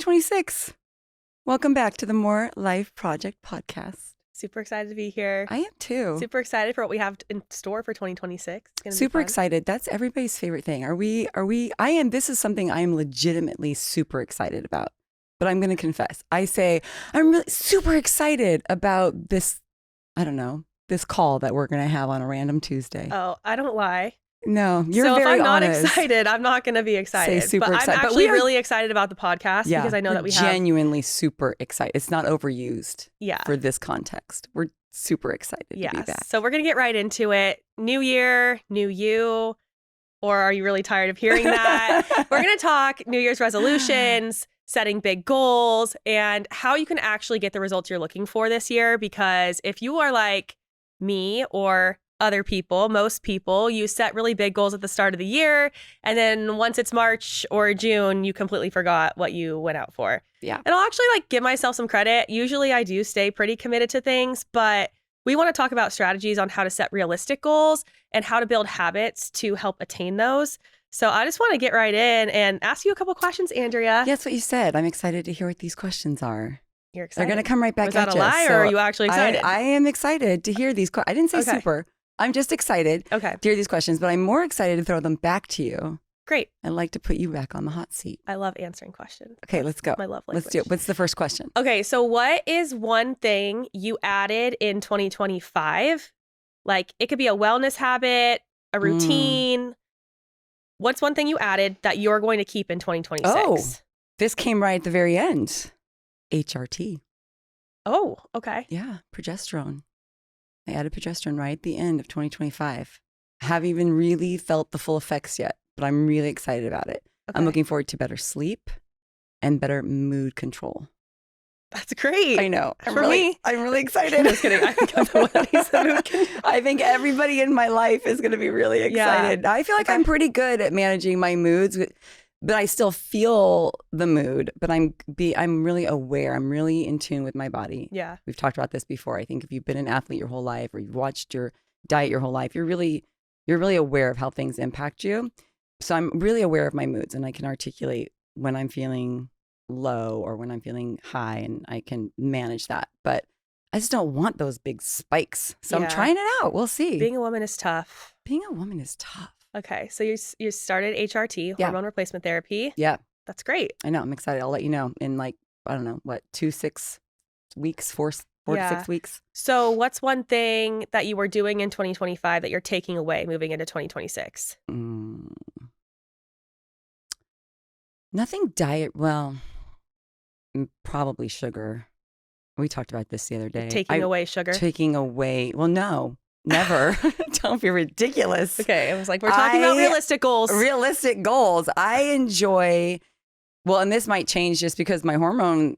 2026. Welcome back to the More Life Project podcast. Super excited to be here. I am too. Super excited for what we have in store for 2026. It's gonna Super be fun. excited. That's everybody's favorite thing. This is something I am legitimately super excited about. But I'm going to confess. I say I'm really super excited about this, this call that we're going to have on a random Tuesday. Oh, I don't lie. No, you're so very if I'm not honest. excited, I'm not going to be excited. Say super but excited. I'm But actually we are really excited about the podcast because I know that we have genuinely super excited. It's not overused Yeah. for this context. We're super excited to be back. So we're going to get right into it. New year, new you. Or are you really tired of hearing that? We're going to talk New Year's resolutions, setting big goals, and how you can actually get the results you're looking for this year. Because if you are like me or other people, most people, you set really big goals at the start of the year. And then once it's March or June, you completely forgot what you went out for. Yeah. And I'll actually give myself some credit. Usually I do stay pretty committed to things, but we want to talk about strategies on how to set realistic goals and how to build habits to help attain those. So I just want to get right in and ask you a couple questions, Andrea. That's what you said. I'm excited to hear what these questions are. You're excited? They're going to come right back Was at that you. a lie, or are you actually excited? I am excited to hear these questions. I didn't say Okay. super. I'm just excited Okay. to hear these questions, but I'm more excited to throw them back to you. Great. I'd like to put you back on the hot seat. I love answering questions. Okay, let's go. My love language. Let's do it. What's the first question? Okay, so what is one thing you added in 2025? Like, it could be a wellness habit, a routine. What's one thing you added that you're going to keep in 2026? Oh. This came right at the very end. HRT. Oh, okay. Yeah, progesterone. I added progesterone right at the end of 2025. I haven't even really felt the full effects yet, but I'm really excited about it. Okay. I'm looking forward to better sleep and better mood control. That's great. I know. For me. I'm really excited. Just kidding. I think I'm the one that needs the mood control. I think everybody in my life is going to be really excited. I feel like I'm pretty good at managing my moods, but I still feel the mood. But I'm really aware. I'm really in tune with my body. Yeah. We've talked about this before. I think if you've been an athlete your whole life, or you've watched your diet your whole life, you're really aware of how things impact you. So I'm really aware of my moods, and I can articulate when I'm feeling low or when I'm feeling high, and I can manage that. But I just don't want those big spikes. So I'm trying it out. We'll see. Being a woman is tough. Being a woman is tough. Okay, so you started HRT, hormone replacement therapy. Yeah. That's great. I know. I'm excited. I'll let you know in 6 weeks, 4 to 6 weeks. So what's one thing that you were doing in 2025 that you're taking away moving into 2026? Nothing diet. Well, probably sugar. We talked about this the other day. Taking away sugar? Taking away. Well, no, never. Don't be ridiculous. Okay. I was like, we're talking about realistic goals. Realistic goals. I enjoy, well, and this might change just because my hormone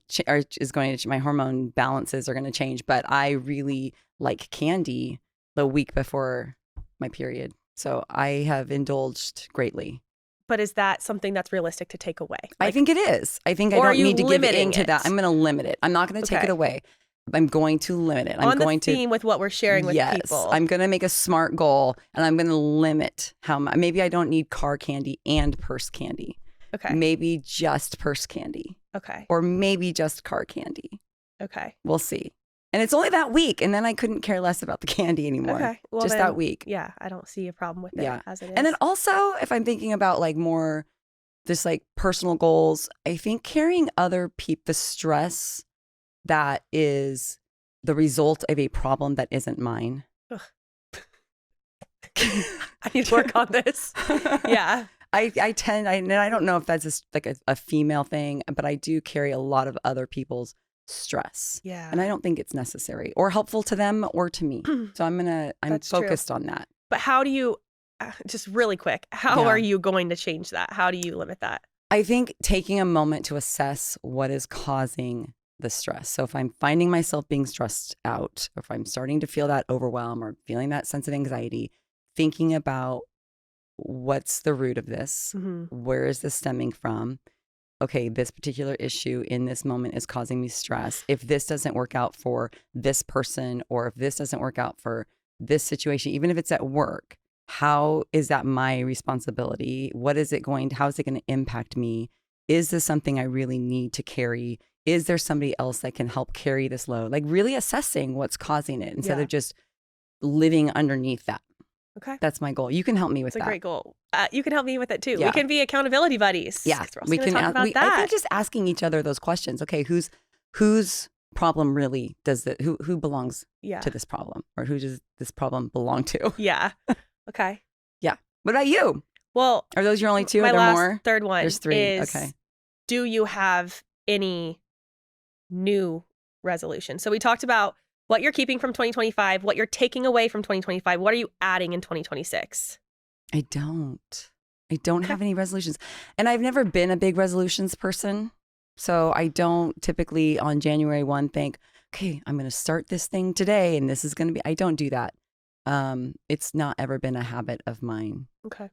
my hormone balances are going to change, but I really like candy the week before my period. So I have indulged greatly. But is that something that's realistic to take away? I think it is. I think I don't need to give in to that. I'm going to limit it. I'm not going to take it away. I'm going to limit it. I'm going to theme with what we're sharing with people. I'm going to make a smart goal, and I'm going to limit how much. Maybe I don't need car candy and purse candy. Okay. Maybe just purse candy. Okay. Or maybe just car candy. Okay. We'll see. And it's only that week, and then I couldn't care less about the candy anymore. Okay. Well, just that week. Yeah, I don't see a problem with it as it is. And then also, if I'm thinking about more just personal goals, I think carrying the stress that is the result of a problem that isn't mine. I need to work on this. Yeah. I don't know if that's just a female thing, but I do carry a lot of other people's stress. Yeah. And I don't think it's necessary or helpful to them or to me. So I'm focused on that. But how do you, just really quick, how are you going to change that? How do you limit that? I think taking a moment to assess what is causing the stress. So if I'm finding myself being stressed out, or if I'm starting to feel that overwhelm or feeling that sense of anxiety, thinking about what's the root of this? Where is this stemming from? Okay, this particular issue in this moment is causing me stress. If this doesn't work out for this person, or if this doesn't work out for this situation, even if it's at work, how is that my responsibility? How is it going to impact me? is this something I really need to carry? Is there somebody else that can help carry this load? Like really assessing what's causing it instead of just living underneath that. Okay. That's my goal. You can help me with that. It's that. a great goal. You can help me with it too. Yeah. We can be accountability buddies. Yeah. We can talk about that. I think just asking each other those questions. Okay, whose problem really does that? Who belongs to this problem, or who does this problem belong to? Yeah. Okay. Yeah. What about you? Well, are those your only two? My Are there last more? third one. There's three. Is, okay. Do you have any new resolutions? So we talked about what you're keeping from 2025, what you're taking away from 2025. What are you adding in 2026? I don't have any resolutions. And I've never been a big resolutions person. So I don't typically on January 1 think, okay, I'm going to start this thing today and this is going to be, I don't do that. It's not ever been a habit of mine. Okay.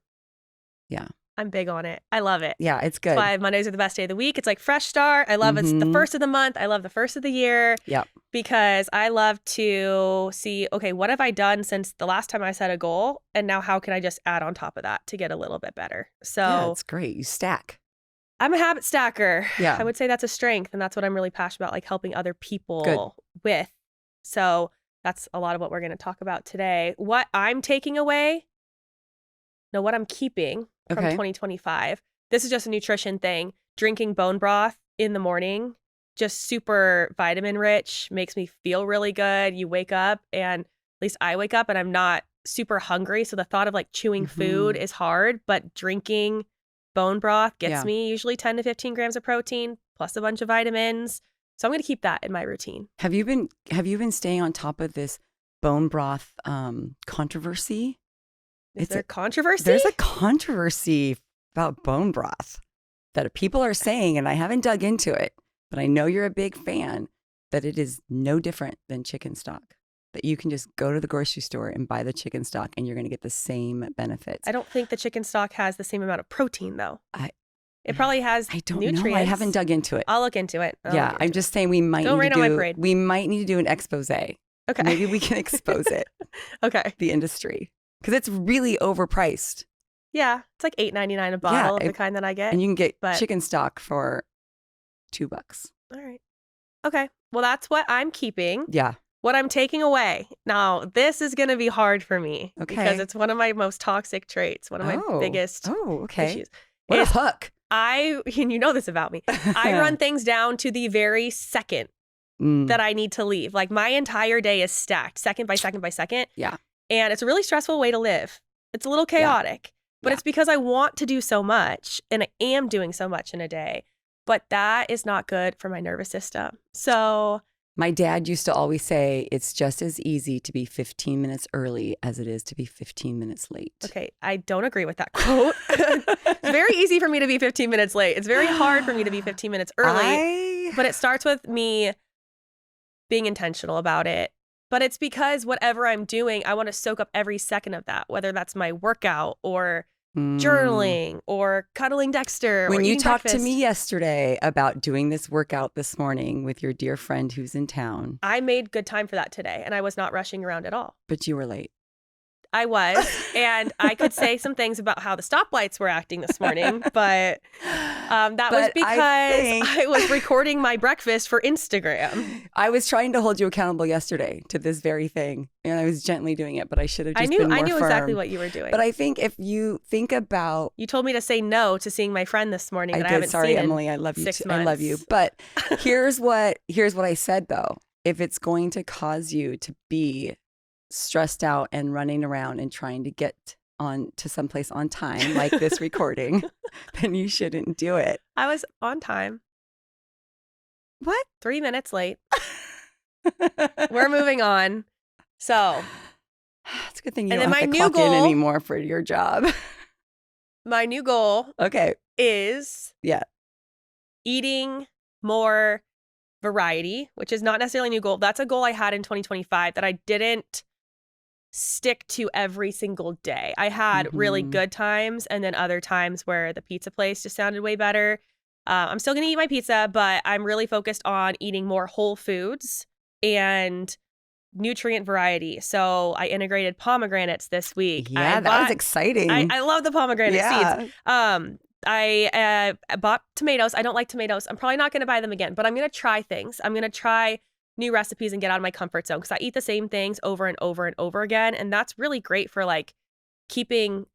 Yeah. I'm big on it. I love it. Yeah, it's good. That's why Mondays are the best day of the week. It's like fresh start. I love it's the first of the month. I love the first of the year. Yep. Because I love to see, okay, what have I done since the last time I set a goal? And now how can I just add on top of that to get a little bit better? So yeah, it's great. You stack. I'm a habit stacker. Yeah. I would say that's a strength. And that's what I'm really passionate about, like helping other people with. So that's a lot of what we're going to talk about today. What I'm taking away, no, what I'm keeping from 2025. This is just a nutrition thing. Drinking bone broth in the morning, just super vitamin rich, makes me feel really good. You wake up, and at least I wake up and I'm not super hungry. So the thought of like chewing food is hard, but drinking bone broth gets me usually 10 to 15 grams of protein plus a bunch of vitamins. So I'm going to keep that in my routine. Have you been staying on top of this bone broth controversy? Is there controversy? There's a controversy about bone broth that people are saying, and I haven't dug into it, but I know you're a big fan, that it is no different than chicken stock. That you can just go to the grocery store and buy the chicken stock and you're going to get the same benefits. I don't think the chicken stock has the same amount of protein, though. It probably has nutrients. Know. I haven't dug into it. I'll look into it. I'm just saying we might need to do an expose. Okay. Maybe we can expose it. Okay. The industry. Because it's really overpriced. Yeah. It's like $8.99 a bottle of the kind that I get. And you can get chicken stock for $2. All right. Okay. Well, that's what I'm keeping. Yeah. What I'm taking away. Now, this is going to be hard for me. Okay. Because it's one of my most toxic traits. One of my biggest issues. What a hook. And you know this about me. I run things down to the very second that I need to leave. Like my entire day is stacked second by second by second. Yeah. And it's a really stressful way to live. It's a little chaotic, but it's because I want to do so much and I am doing so much in a day, but that is not good for my nervous system. So my dad used to always say, it's just as easy to be 15 minutes early as it is to be 15 minutes late. Okay. I don't agree with that quote. It's very easy for me to be 15 minutes late. It's very hard for me to be 15 minutes early, but it starts with me being intentional about it. But it's because whatever I'm doing, I want to soak up every second of that, whether that's my workout or journaling or cuddling Dexter. When or you talked breakfast. to me yesterday about doing this workout this morning with your dear friend who's in town. I made good time for that today and I was not rushing around at all. But you were late. I was. And I could say some things about how the stoplights were acting this morning, but was because I was recording my breakfast for Instagram. I was trying to hold you accountable yesterday to this very thing, and I was gently doing it, but I should have just been more I knew firm. exactly what you were doing. But I think if you think about... You told me to say no to seeing my friend this morning that I haven't Sorry, seen Emily, in I love you 6 too. months. I love you. But here's what I said, though. If it's going to cause you to be stressed out and running around and trying to get on to someplace on time, like this recording, then you shouldn't do it. I was on time. What? 3 minutes late. We're moving on. So it's a good thing you and don't then have my to new clock in goal, anymore for your job. My new goal is eating more variety, which is not necessarily a new goal. That's a goal I had in 2025 that I didn't stick to every single day. I had really good times and then other times where the pizza place just sounded way better. I'm still going to eat my pizza, but I'm really focused on eating more whole foods and nutrient variety. So I integrated pomegranates this week. Yeah, that was exciting. I love the pomegranate seeds. I bought tomatoes. I don't like tomatoes. I'm probably not going to buy them again, but I'm going to try things. I'm going to try new recipes and get out of my comfort zone because I eat the same things over and over and over again. And that's really great for like keeping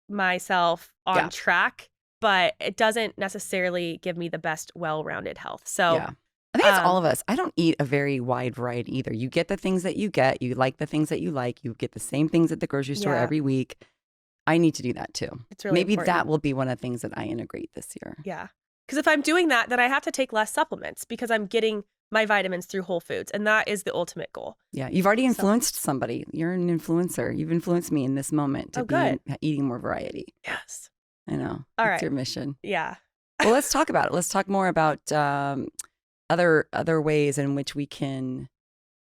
myself on Yeah. track, but it doesn't necessarily give me the best well-rounded health. So Yeah. I think it's all of us. I don't eat a very wide variety either. You get the things that you get. You like the things that you like. You get the same things at the grocery store Yeah. every week. I need to do that too. It's really Maybe important. that will be one of the things that I integrate this year. Yeah. Because if I'm doing that, then I have to take less supplements because I'm getting my vitamins through whole foods. And that is the ultimate goal. Yeah. You've already influenced somebody. You're an influencer. You've influenced me in this moment to be eating more variety. Yes. I know. All It's right. your mission. Yeah. Well, let's talk about it. Let's talk more about other ways in which we can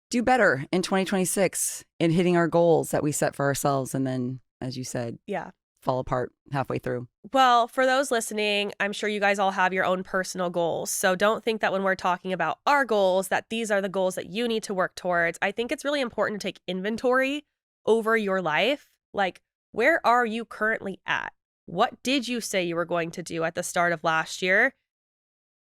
do better in 2026 in hitting our goals that we set for ourselves. And then, as you said, Yeah. fall apart halfway through. Well, for those listening, I'm sure you guys all have your own personal goals. So don't think that when we're talking about our goals, that these are the goals that you need to work towards. I think it's really important to take inventory over your life. Like, where are you currently at? What did you say you were going to do at the start of last year?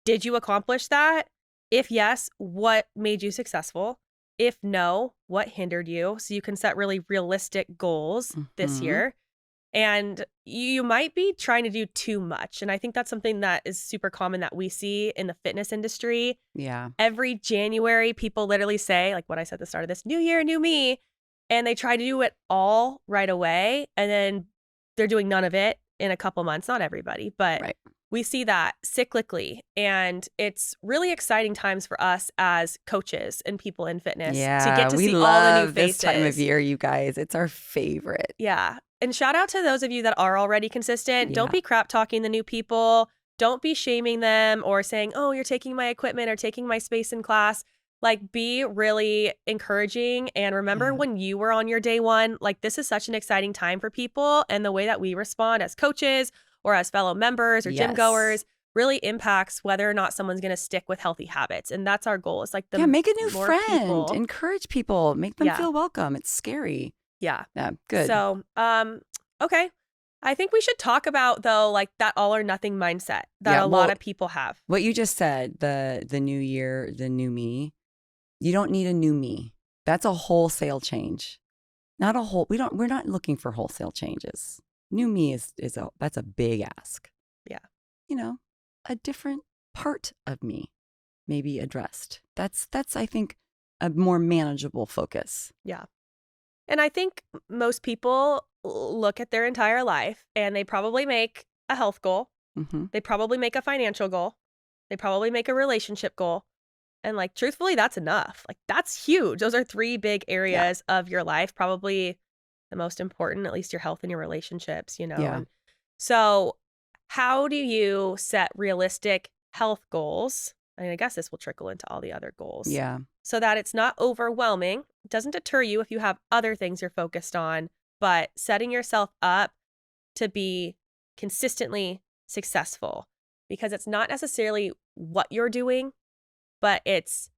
Did you accomplish that? If yes, what made you successful? If no, what hindered you? So you can set really realistic goals this year. And you might be trying to do too much. And I think that's something that is super common that we see in the fitness industry. Yeah. Every January, people literally say, like what I said at the start of this, new year, new me. And they try to do it all right away. And then they're doing none of it in a couple months. Not everybody, but Right. we see that cyclically. And it's really exciting times for us as coaches and people in fitness to get to we see all love the new faces. this time of year, you guys. It's our favorite. Yeah. And shout out to those of you that are already consistent. Yeah. Don't be crap talking the new people. Don't be shaming them or saying, oh, you're taking my equipment or taking my space in class. Like, be really encouraging. And remember when you were on your day one, like, this is such an exciting time for people. And the way that we respond as coaches or as fellow members or gym goers really impacts whether or not someone's going to stick with healthy habits. And that's our goal. It's like make a new more friend. people- Encourage people. Make them feel welcome. It's scary. Yeah. Yeah. Good. So, okay. I think we should talk about, though, like that all or nothing mindset that a lot of people have. What you just said, the new year, the new me, you don't need a new me. That's a wholesale change. Not a whole, we're not looking for wholesale changes. New me that's a big ask. Yeah. You know, a different part of me may be addressed. That's I think a more manageable focus. Yeah. And I think most people look at their entire life and they probably make a health goal. Mm-hmm. They probably make a financial goal. They probably make a relationship goal. And like, truthfully, that's enough. Like, that's huge. Those are 3 big areas of your life, probably the most important, at least your health and your relationships, you know? Yeah. And so how do you set realistic health goals? I mean, I guess this will trickle into all the other goals. Yeah. So that it's not overwhelming. It doesn't deter you if you have other things you're focused on, but setting yourself up to be consistently successful, because it's not necessarily what you're doing, but it's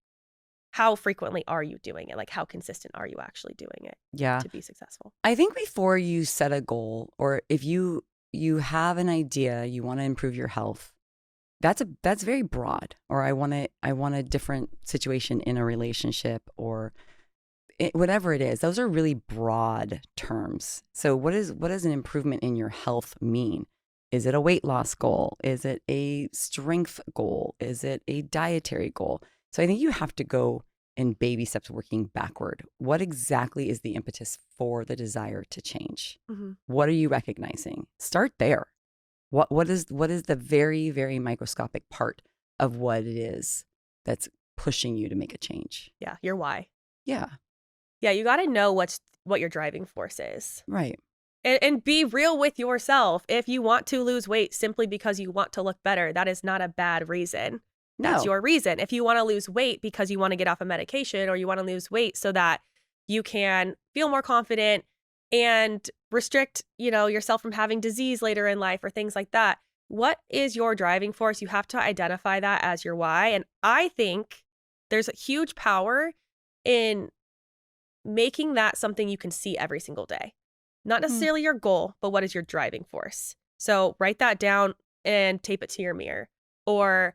how frequently are you doing it? Like, how consistent are you actually doing it to be successful? I think before you set a goal, or if you have an idea, you want to improve your health, that's very broad. Or I want a different situation in a relationship, or whatever it is. Those are really broad terms. So what does an improvement in your health mean? Is it a weight loss goal? Is it a strength goal? Is it a dietary goal? So I think you have to go in baby steps, working backward. What exactly is the impetus for the desire to change? Mm-hmm. What are you recognizing? Start there. What is the very, very microscopic part of what it is that's pushing you to make a change? Yeah, your why. Yeah. Yeah, you got to know what your driving force is. Right. And be real with yourself. If you want to lose weight simply because you want to look better, that is not a bad reason. That's your reason. If you want to lose weight because you want to get off a medication, or you want to lose weight so that you can feel more confident and restrict, yourself from having disease later in life or things like that, what is your driving force? You have to identify that as your why. And I think there's a huge power in making that something you can see every single day. Not necessarily your goal, but what is your driving force? So write that down and tape it to your mirror, or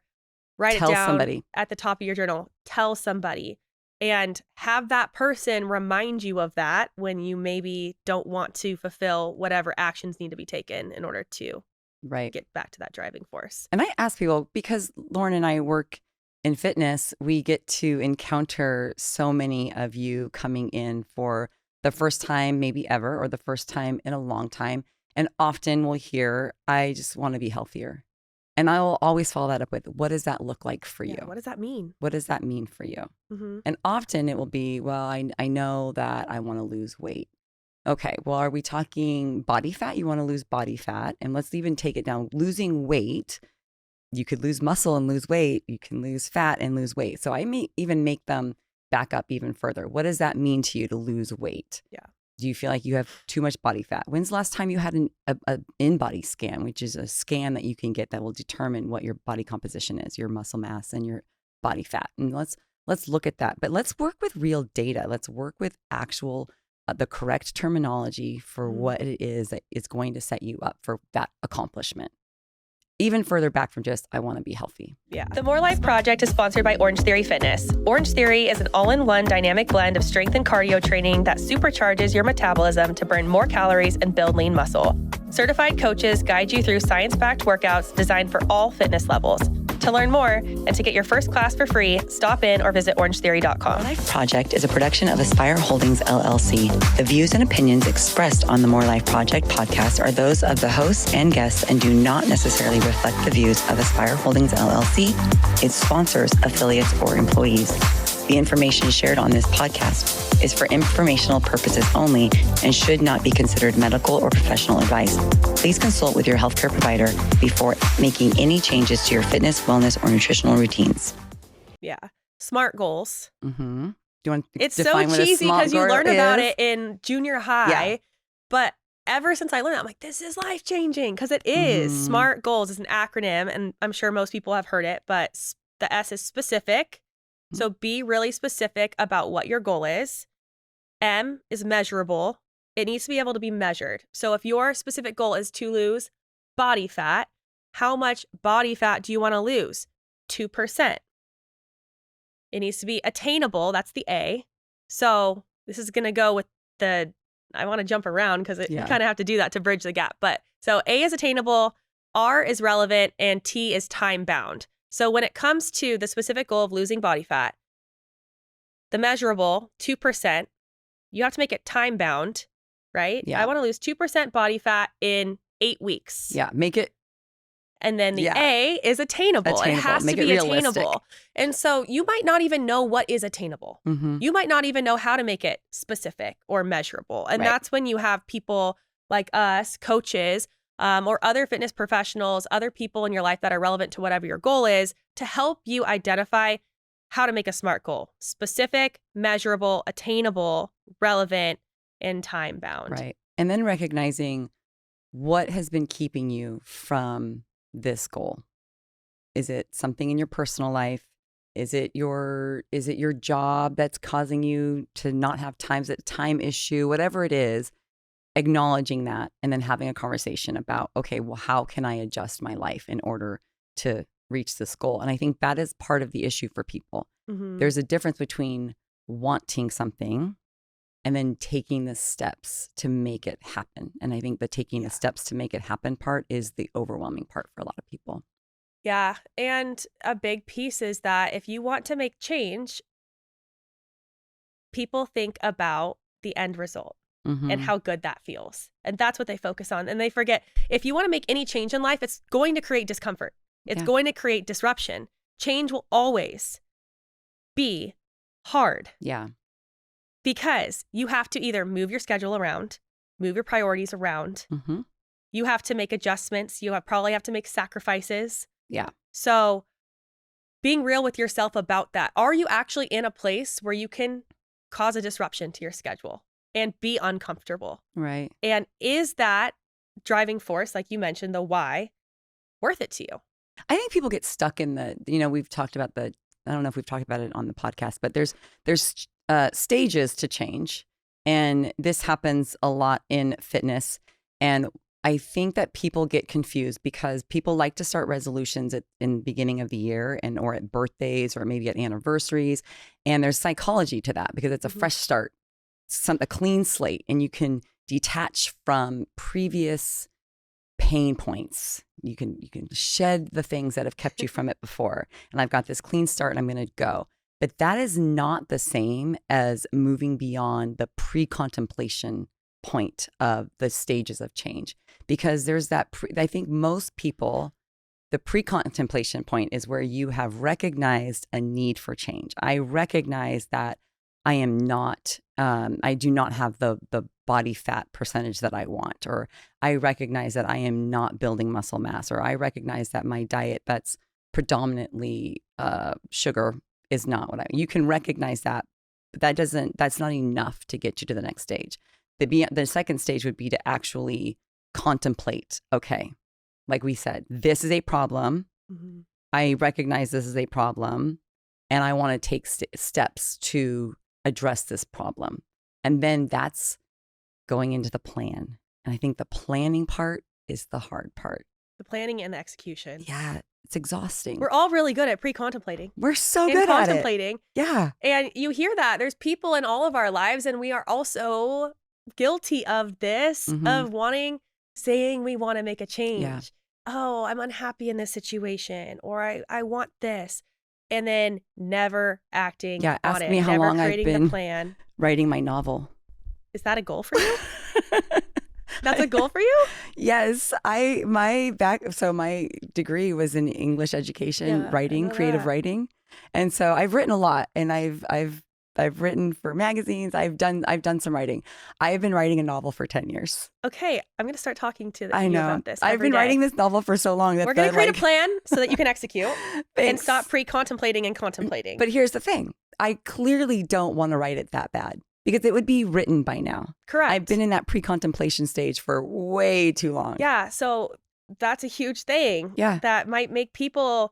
write Tell it down somebody. at the top of your journal. Tell somebody and have that person remind you of that when you maybe don't want to fulfill whatever actions need to be taken in order to get back to that driving force. And I ask people, because Lauren and I work in fitness, we get to encounter so many of you coming in for the first time, maybe ever, or the first time in a long time. And often we'll hear, I just want to be healthier. And I will always follow that up with, what does that look like for you? What does that mean? What does that mean for you? Mm-hmm. And often it will be, well, I know that I want to lose weight. Okay, well, are we talking body fat? You want to lose body fat. And let's even take it down. Losing weight, you could lose muscle and lose weight. You can lose fat and lose weight. So I may even make them back up even further. What does that mean to you to lose weight? Yeah. Do you feel like you have too much body fat? When's the last time you had an in-body scan, which is a scan that you can get that will determine what your body composition is, your muscle mass and your body fat? And let's look at that. But let's work with real data. Let's work with actual the correct terminology for what it is that is going to set you up for that accomplishment. Even further back from just, I want to be healthy. Yeah. The More Life Project is sponsored by Orange Theory Fitness. Orange Theory is an all-in-one dynamic blend of strength and cardio training that supercharges your metabolism to burn more calories and build lean muscle. Certified coaches guide you through science-backed workouts designed for all fitness levels. To learn more and to get your first class for free, stop in or visit orangetheory.com. More Life Project is a production of Aspire Holdings, LLC. The views and opinions expressed on the More Life Project podcast are those of the hosts and guests and do not necessarily reflect the views of Aspire Holdings, LLC, its sponsors, affiliates, or employees. The information shared on this podcast is for informational purposes only and should not be considered medical or professional advice. Please consult with your healthcare provider before making any changes to your fitness, wellness, or nutritional routines. Yeah. SMART goals. Mm-hmm. Do you want to It's so define what a cheesy SMART because you goal learn about is? it in junior high. Yeah. But ever since I learned that, I'm like, this is life-changing because it is. Mhm. SMART goals is an acronym, and I'm sure most people have heard it, but the S is specific. So be really specific about what your goal is. M is measurable. It needs to be able to be measured. So if your specific goal is to lose body fat, how much body fat do you want to lose? 2%. It needs to be attainable. That's the A. So this is going to go with the, I want to jump around because you kind of have to do that to bridge the gap. But so A is attainable, R is relevant, and T is time bound. So when it comes to the specific goal of losing body fat, the measurable, 2%, you have to make it time bound, right? Yeah. I want to lose 2% body fat in 8 weeks. Yeah, make it. And then the A is attainable. It has Make to be it realistic. attainable. And so you might not even know what is attainable. Mm-hmm. You might not even know how to make it specific or measurable. And that's when you have people like us, coaches, or other fitness professionals, other people in your life that are relevant to whatever your goal is, to help you identify how to make a SMART goal. Specific, measurable, attainable, relevant, and time bound. Right. And then recognizing what has been keeping you from this goal. Is it something in your personal life? Is it your job that's causing you to not have time? Is it a time issue? Whatever it is, acknowledging that and then having a conversation about, okay, well, how can I adjust my life in order to reach this goal? And I think that is part of the issue for people. Mm-hmm. There's a difference between wanting something and then taking the steps to make it happen. And I think the taking the steps to make it happen part is the overwhelming part for a lot of people. Yeah. And a big piece is that if you want to make change, people think about the end result. Mm-hmm. And how good that feels. And that's what they focus on. And they forget, if you want to make any change in life, it's going to create discomfort. It's going to create disruption. Change will always be hard. Yeah. Because you have to either move your schedule around, move your priorities around. Mm-hmm. You have to make adjustments. You probably have to make sacrifices. Yeah. So being real with yourself about that. Are you actually in a place where you can cause a disruption to your schedule and be uncomfortable? Right. And is that driving force, like you mentioned, the why, worth it to you? I think people get stuck in we've talked about I don't know if we've talked about it on the podcast, but there's stages to change. And this happens a lot in fitness. And I think that people get confused because people like to start resolutions in the beginning of the year or at birthdays or maybe at anniversaries. And there's psychology to that because it's a fresh start, a clean slate, and you can detach from previous pain points. You can shed the things that have kept you from it before. And I've got this clean start and I'm going to go. But that is not the same as moving beyond the pre-contemplation point of the stages of change, because there's that I think most people, the pre-contemplation point is where you have recognized a need for change. I recognize that I am not I do not have the body fat percentage that I want, or I recognize that I am not building muscle mass, or I recognize that my diet that's predominantly sugar is not what you can recognize that, but that's not enough to get you to the next stage. The second stage would be to actually contemplate, okay, like we said, this is a problem. I recognize this is a problem, and I want to take steps to address this problem. And then that's going into the plan. And I think the planning part is the hard part. The planning and the execution. Yeah, it's exhausting. We're all really good at pre-contemplating. We're so good at it. Contemplating. Yeah. And you hear that. There's people in all of our lives, and we are also guilty of this, of saying we want to make a change. Yeah. Oh, I'm unhappy in this situation, or I want this. And then never acting on it. Ask me how long I've been the plan. Writing my novel. Is that a goal for you? That's a goal for you? Yes. My degree was in English education, writing, creative writing. And so I've written a lot, and I've written for magazines. I've done some writing. I've been writing a novel for 10 years. Okay, I'm going to start talking to you about this. I've been writing this novel for so long that we're going to create a plan so that you can execute and stop pre-contemplating and contemplating. But here's the thing. I clearly don't want to write it that bad because it would be written by now. Correct. I've been in that pre-contemplation stage for way too long. Yeah, so that's a huge thing. Yeah. That might make people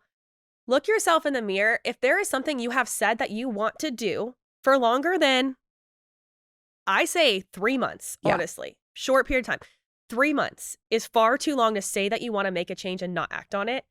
look yourself in the mirror. If there is something you have said that you want to do for longer than, I say 3 months, honestly. Short period of time. 3 months is far too long to say that you want to make a change and not act on it.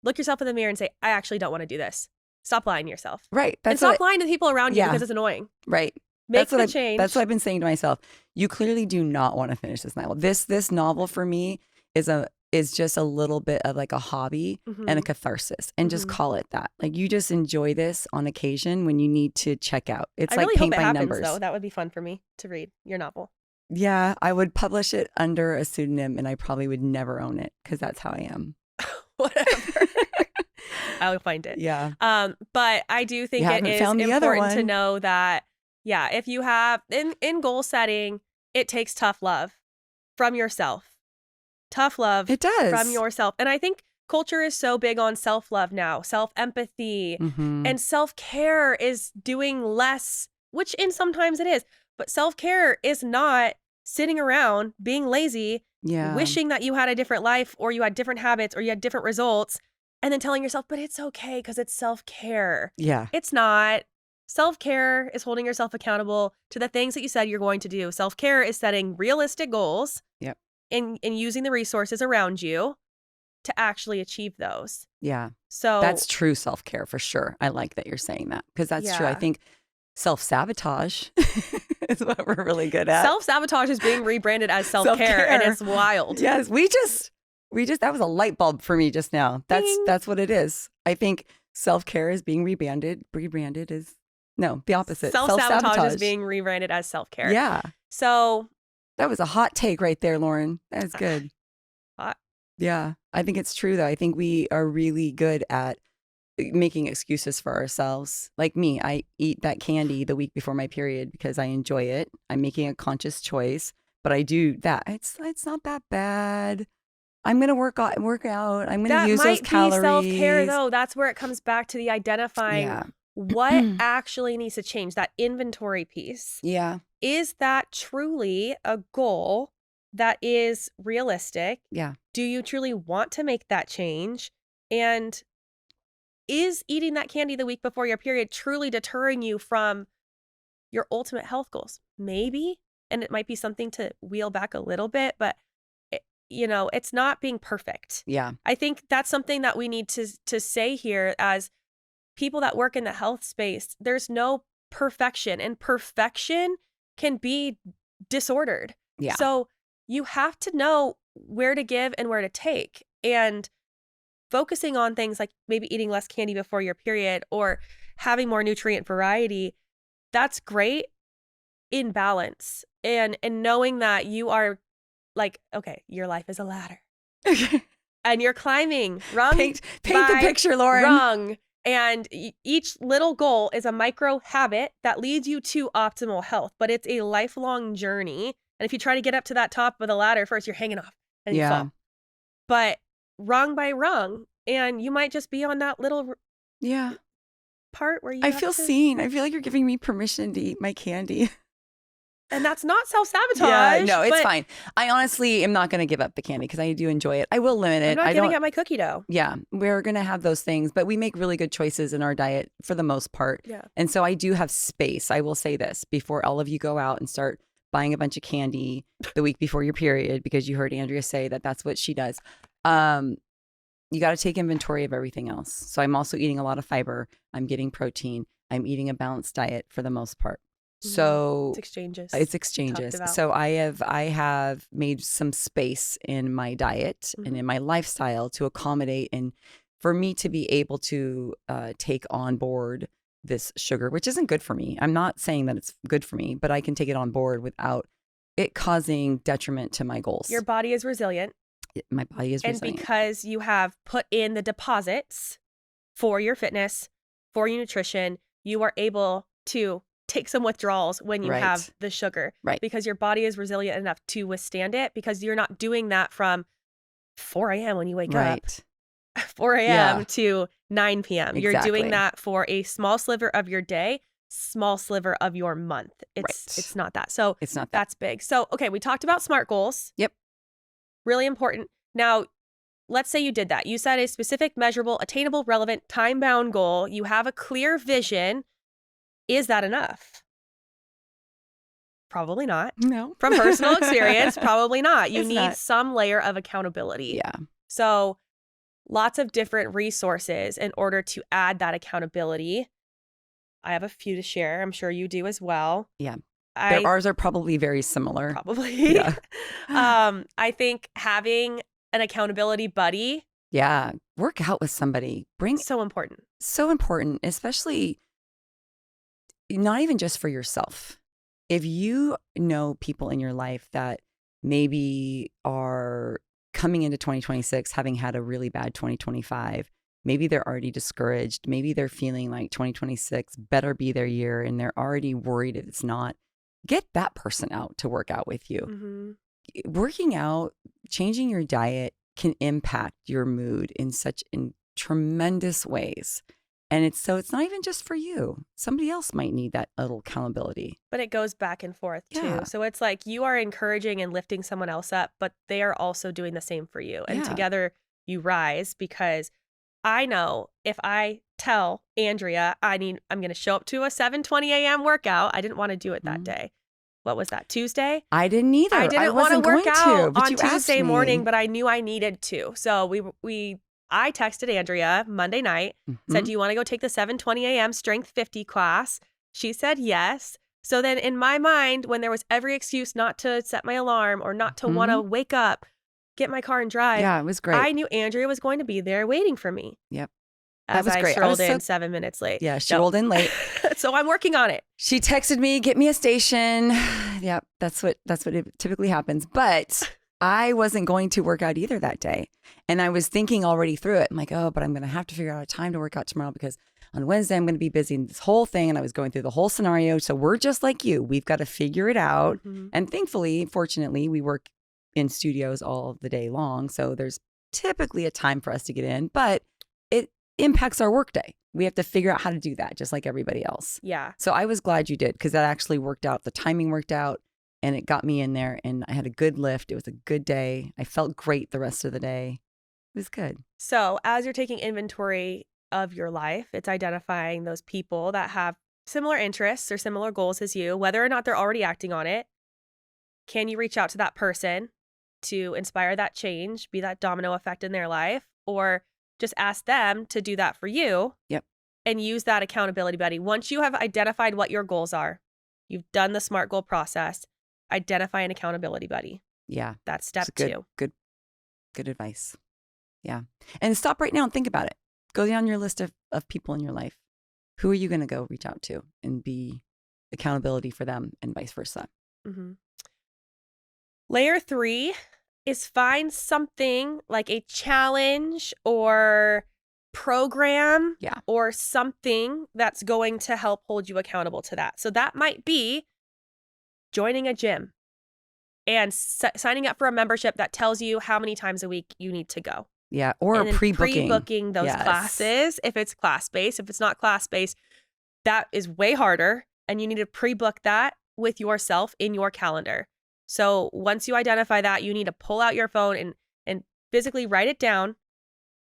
Look yourself in the mirror and say, I actually don't want to do this. Stop lying to yourself. Right. And stop lying to the people around you because it's annoying. Right. Make the change. That's what I've been saying to myself. You clearly do not want to finish this novel. This novel for me is just a little bit of like a hobby and a catharsis, and just call it that. Like, you just enjoy this on occasion when you need to check out. It's I like really paint hope it by happens, numbers. though. That would be fun for me to read your novel. Yeah, I would publish it under a pseudonym, and I probably would never own it because that's how I am. Whatever. I'll find it. Yeah. But I do think it is important to know that, if you have in goal setting, it takes tough love from yourself. Tough love. It does. From yourself. And I think culture is so big on self-love now, self-empathy, and self-care is doing less, which sometimes it is. But self-care is not sitting around being lazy, wishing that you had a different life, or you had different habits, or you had different results, and then telling yourself, but it's okay because it's self-care. Yeah. It's not. Self-care is holding yourself accountable to the things that you said you're going to do. Self-care is setting realistic goals. Yep. And using the resources around you to actually achieve those. Yeah. So that's true self-care for sure. I like that you're saying that, because that's true. I think self-sabotage is what we're really good at. Self-sabotage is being rebranded as self-care, and it's wild. Yes, we just that was a light bulb for me just now. That's what it is. I think self-care is being rebranded is the opposite. Self-sabotage is being rebranded as self-care. Yeah. So that was a hot take right there, Lauren. That's good. Hot. Yeah. I think it's true, though. I think we are really good at making excuses for ourselves. Like me, I eat that candy the week before my period because I enjoy it. I'm making a conscious choice, but I do that. It's not that bad. I'm going to work out. I'm going to use those calories. That might be self-care, though. That's where it comes back to the identifying what actually needs to change, that inventory piece. Yeah. Is that truly a goal that is realistic? Yeah. Do you truly want to make that change? And is eating that candy the week before your period truly deterring you from your ultimate health goals? Maybe. And it might be something to wheel back a little bit, but it's not being perfect. Yeah. I think that's something that we need to say here as people that work in the health space. There's no perfection, and perfection can be disordered. Yeah. So you have to know where to give and where to take, and focusing on things like maybe eating less candy before your period or having more nutrient variety. That's great in balance, and knowing that you are like, okay, your life is a ladder and you're climbing rung Paint the by picture, Lauren. rung. And each little goal is a micro habit that leads you to optimal health, but it's a lifelong journey. And if you try to get up to that top of the ladder first, you're hanging off and you fall. But rung by rung, and you might just be on that little part where you I feel seen. I feel like you're giving me permission to eat my candy. And that's not self-sabotage. Yeah, no, it's fine. I honestly am not going to give up the candy because I do enjoy it. I will limit it. I'm not giving up my cookie dough. Yeah, we're going to have those things, but we make really good choices in our diet for the most part. Yeah. And so I do have space. I will say this before all of you go out and start buying a bunch of candy the week before your period, because you heard Andrea say that that's what she does. You got to take inventory of everything else. So I'm also eating a lot of fiber. I'm getting protein. I'm eating a balanced diet for the most part. So it's exchanges. So I have made some space in my diet and in my lifestyle to accommodate, and for me to be able to take on board this sugar, which isn't good for me. I'm not saying that it's good for me, but I can take it on board without it causing detriment to my goals. Your body is resilient. My body is resilient. And because you have put in the deposits for your fitness, for your nutrition, you are able to take some withdrawals when you have the sugar. Right. Because your body is resilient enough to withstand it, because you're not doing that from 4 a.m. when you wake up, 4 a.m. to 9 p.m. Exactly. You're doing that for a small sliver of your day, small sliver of your month. It's not that. So it's not that's big. So, okay, we talked about SMART goals. Yep. Really important. Now, let's say you did that. You set a specific, measurable, attainable, relevant, time-bound goal. You have a clear vision. Is that enough? Probably not. No. From personal experience, probably not. You It's need not. some layer of accountability. Yeah. So lots of different resources in order to add that accountability. I have a few to share. I'm sure you do as well. Yeah. Ours are probably very similar. Probably. Yeah. I think having an accountability buddy. Yeah. Work out with somebody. So important. So important, especially not even just for yourself. If you know people in your life that maybe are coming into 2026 having had a really bad 2025, maybe they're already discouraged. Maybe they're feeling like 2026 better be their year and they're already worried if it's not. Get that person out to work out with you. Mm-hmm. Working out, changing your diet can impact your mood in tremendous ways. And it's not even just for you. Somebody else might need that little accountability. But it goes back and forth too. So it's like you are encouraging and lifting someone else up, but they are also doing the same for you. And together you rise, because I know if I tell Andrea I'm going to show up to a 7:20 a.m. workout. I didn't want to do it that day. What was that, Tuesday? I didn't either. I didn't want to work out on you Tuesday morning, but I knew I needed to. So I texted Andrea Monday night, said, do you want to go take the 7:20 a.m. Strength 50 class? She said yes. So then in my mind, when there was every excuse not to set my alarm or not to want to wake up, get my car and drive. Yeah, it was great. I knew Andrea was going to be there waiting for me. Yep. As that was great. Rolled in 7 minutes late. Yeah, she rolled in late. So I'm working on it. She texted me, get me a station. Yep, that's what typically happens. But I wasn't going to work out either that day. And I was thinking already through it. I'm like, but I'm going to have to figure out a time to work out tomorrow because on Wednesday I'm going to be busy in this whole thing. And I was going through the whole scenario. So we're just like you. We've got to figure it out. Mm-hmm. And thankfully, fortunately, we work in studios all the day long. So there's typically a time for us to get in, but it impacts our workday. We have to figure out how to do that just like everybody else. Yeah. So I was glad you did, because that actually worked out. The timing worked out and it got me in there and I had a good lift. It was a good day. I felt great the rest of the day. It was good. So as you're taking inventory of your life, it's identifying those people that have similar interests or similar goals as you, whether or not they're already acting on it. Can you reach out to that person to inspire that change, be that domino effect in their life, or just ask them to do that for you. Yep. And use that accountability buddy. Once you have identified what your goals are, you've done the SMART goal process, identify an accountability buddy. Yeah. That's step good, 2. Good advice. Yeah. And stop right now and think about it. Go down your list of people in your life. Who are you going to go reach out to and be accountability for them and vice versa? Mm-hmm. Layer 3 is find something like a challenge or program or something that's going to help hold you accountable to that. So that might be joining a gym and signing up for a membership that tells you how many times a week you need to go. Yeah, or pre-booking those classes if it's class-based. If it's not class-based, that is way harder, and you need to pre-book that with yourself in your calendar. So once you identify that, you need to pull out your phone and physically write it down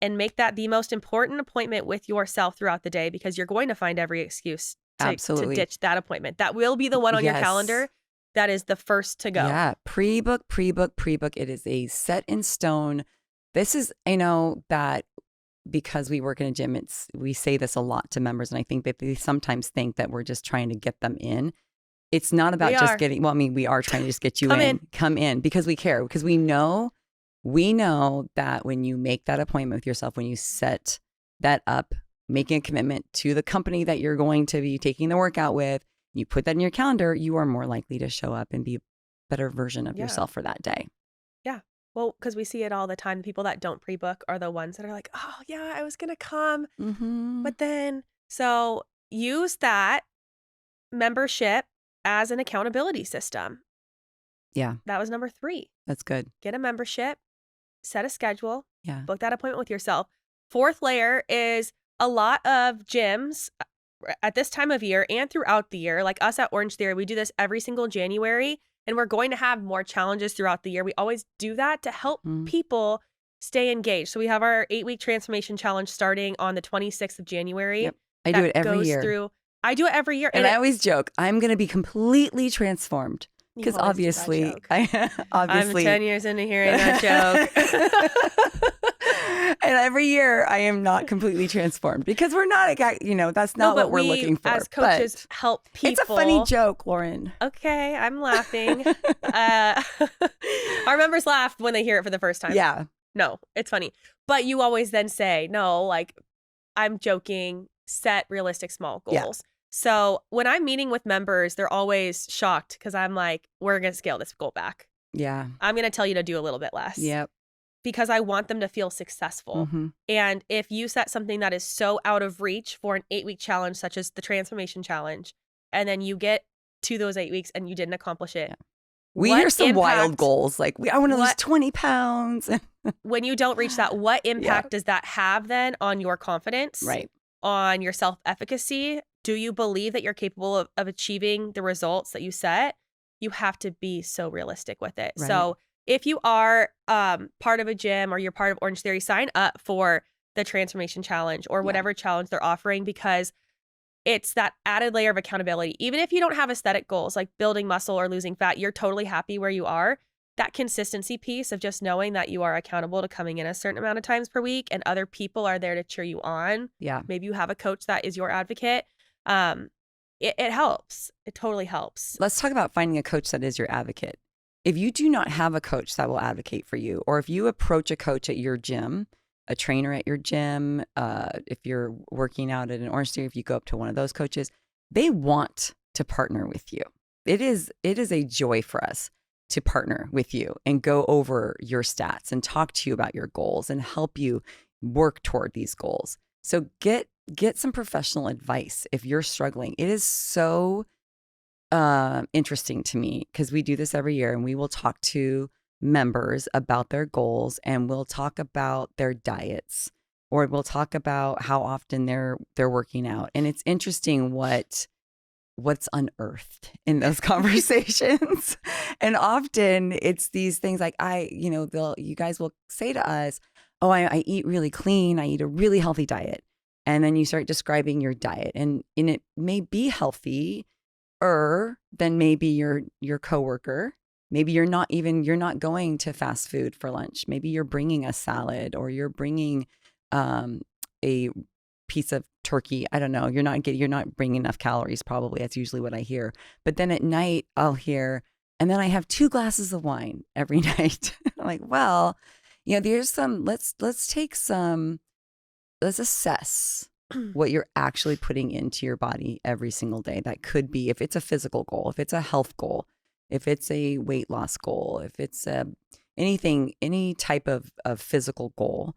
and make that the most important appointment with yourself throughout the day, because you're going to find every excuse to ditch that appointment. That will be the one on your calendar that is the first to go. Yeah, pre-book. It is a set in stone. I know that because we work in a gym, we say this a lot to members, and I think that they sometimes think that we're just trying to get them in. It's not about just getting, we are trying to just get you come in because we care, because we know that when you make that appointment with yourself, when you set that up, making a commitment to the company that you're going to be taking the workout with, you put that in your calendar, you are more likely to show up and be a better version of yourself for that day. Yeah. Well, because we see it all the time. The people that don't pre-book are the ones that are like, oh, yeah, I was going to come. Mm-hmm. But then, so use that membership as an accountability system. Yeah. That was number 3. That's good. Get a membership, set a schedule, Yeah. book that appointment with yourself. 4th layer is a lot of gyms at this time of year and throughout the year, like us at Orange Theory, we do this every single January, and we're going to have more challenges throughout the year. We always do that to help people stay engaged. So we have our 8-week transformation challenge starting on the 26th of January. Yep. I do it every year. I do it every year. And I always joke, I'm going to be completely transformed. Because obviously, I'm 10 years into hearing that joke. And every year I am not completely transformed because we're not, that's not what we're looking for. As coaches help people. It's a funny joke, Lauren. Okay, I'm laughing. Our members laugh when they hear it for the first time. Yeah. No, it's funny. But you always then say, no, like, I'm joking, set realistic small goals. Yeah. So when I'm meeting with members, they're always shocked because I'm like, we're going to scale this goal back. Yeah. I'm going to tell you to do a little bit less. Yep. Because I want them to feel successful. Mm-hmm. And if you set something that is so out of reach for an 8-week challenge, such as the transformation challenge, and then you get to those 8 weeks and you didn't accomplish it. Yeah. We hear some wild goals like, I want to lose 20 pounds. When you don't reach that, what impact does that have then on your confidence? Right. On your self-efficacy? Do you believe that you're capable of achieving the results that you set? You have to be so realistic with it. Right. So if you are part of a gym or you're part of Orange Theory, sign up for the Transformation Challenge or whatever challenge they're offering, because it's that added layer of accountability. Even if you don't have aesthetic goals like building muscle or losing fat, you're totally happy where you are. That consistency piece of just knowing that you are accountable to coming in a certain amount of times per week and other people are there to cheer you on. Yeah. Maybe you have a coach that is your advocate. It helps. It totally helps. Let's talk about finding a coach that is your advocate. If you do not have a coach that will advocate for you, or if you approach a coach at your gym, a trainer at your gym, if you're working out at an Orange Theory, if you go up to one of those coaches, they want to partner with you. It is a joy for us to partner with you and go over your stats and talk to you about your goals and help you work toward these goals. So get some professional advice if you're struggling. It is so interesting to me because we do this every year and we will talk to members about their goals and we'll talk about their diets or we'll talk about how often they're working out. And it's interesting what's unearthed in those conversations. And often it's these things like you guys will say to us, oh, I eat really clean. I eat a really healthy diet. And then you start describing your diet and it may be healthier than maybe your coworker Maybe you're not going to fast food for lunch. Maybe you're bringing a salad, or you're bringing a piece of turkey. I don't know. You're not bringing enough calories. Probably that's usually what I hear. But then at night I'll hear, and then I have 2 glasses of wine every night. I'm like, well, there's some. Let's assess what you're actually putting into your body every single day. That could be, if it's a physical goal, if it's a health goal, if it's a weight loss goal, if it's any type of physical goal.